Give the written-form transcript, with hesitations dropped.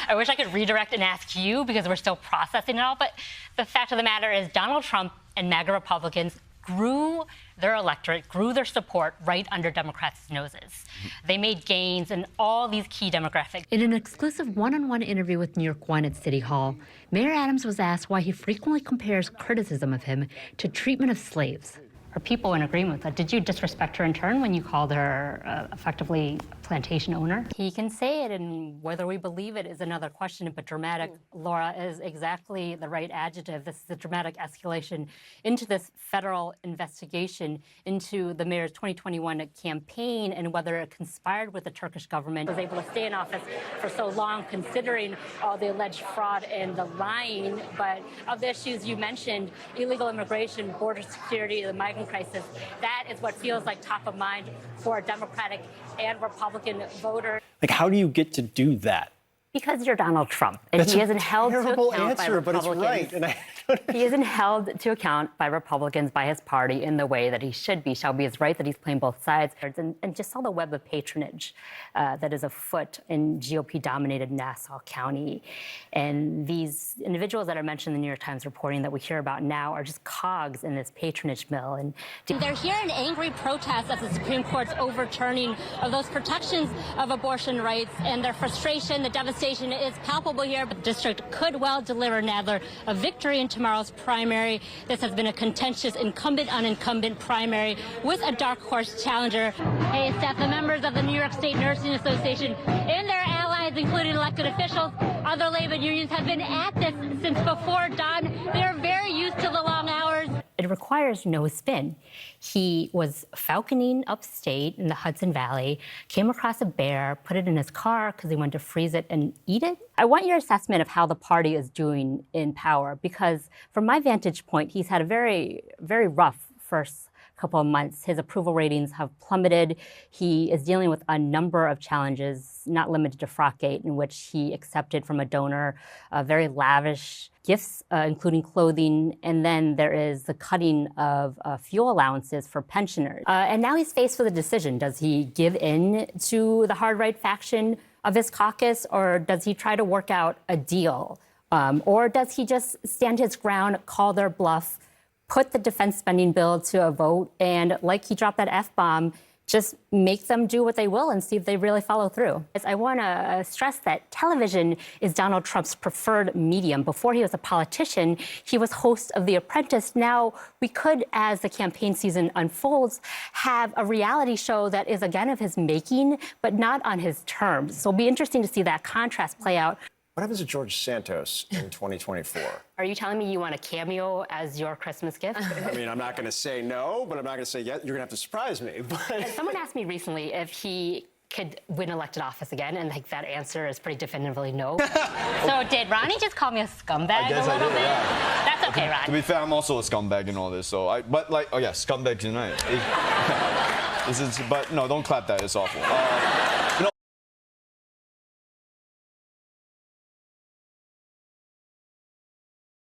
I wish I could redirect and ask you because we're still processing it all. But the fact of the matter is Donald Trump and MAGA Republicans grew their electorate, grew their support right under Democrats' noses. They made gains in all these key demographics. In an exclusive one-on-one interview with New York One at City Hall, Mayor Adams was asked why he frequently compares criticism of him to treatment of slaves. Are people in agreement with that? Did you disrespect her in turn when you called her effectively a plantation owner? He can say it, and whether we believe it is another question, but dramatic, Laura, is exactly the right adjective. This is a dramatic escalation into this federal investigation into the mayor's 2021 campaign and whether it conspired with the Turkish government. Was able to stay in office for so long considering all the alleged fraud and the lying, but of the issues you mentioned, illegal immigration, border security, the migrant crisis, that is what feels like top of mind for Democratic and Republican voters. Like, how do you get to do that? Because you're Donald Trump, and That's he isn't held to account answer, by Republicans. but it's right. He isn't held to account by Republicans, by his party, in the way that he should be. Shelby is right that he's playing both sides. And just saw the web of patronage that is afoot in GOP-dominated Nassau County. And these individuals that are mentioned in the New York Times reporting that we hear about now are just cogs in this patronage mill. And they're here in angry protest at the Supreme Court's overturning of those protections of abortion rights, and their frustration, the devastation is palpable here. But the district could well deliver Nadler a victory in tomorrow's primary. This has been a contentious incumbent on incumbent primary with a dark horse challenger. Hey, Steph, the members of the New York State Nursing Association and their allies, including elected officials, other labor unions, have been at this since before dawn. They're very used to the long hours. It requires no spin. He was falconing upstate in the Hudson Valley, came across a bear, put it in his car because he wanted to freeze it and eat it. I want your assessment of how the party is doing in power, because from my vantage point, he's had a very, very rough first couple of months. His approval ratings have plummeted. He is dealing with a number of challenges, not limited to Frockgate, in which he accepted from a donor very lavish gifts, including clothing, and then there is the cutting of fuel allowances for pensioners. And now he's faced with a decision. Does he give in to the hard right faction of his caucus, or does he try to work out a deal? Or does he just stand his ground, call their bluff, put the defense spending bill to a vote, and like he dropped that F-bomb, just make them do what they will and see if they really follow through. I want to stress that television is Donald Trump's preferred medium. Before he was a politician, he was host of The Apprentice. Now, we could, as the campaign season unfolds, have a reality show that is, again, of his making, but not on his terms. So it'll be interesting to see that contrast play out. What happens to George Santos in 2024? Are you telling me you want a cameo as your Christmas gift? I mean, I'm not going to say no, but I'm not going to say yes. You're going to have to surprise me. But someone asked me recently if he could win elected office again, and like that answer is pretty definitively no. So did Ronnie just call me a scumbag a little bit? Yeah. That's okay, Ron. To be fair, I'm also a scumbag in all this. So, but like, oh yeah, scumbag tonight. But no, don't clap that. It's awful.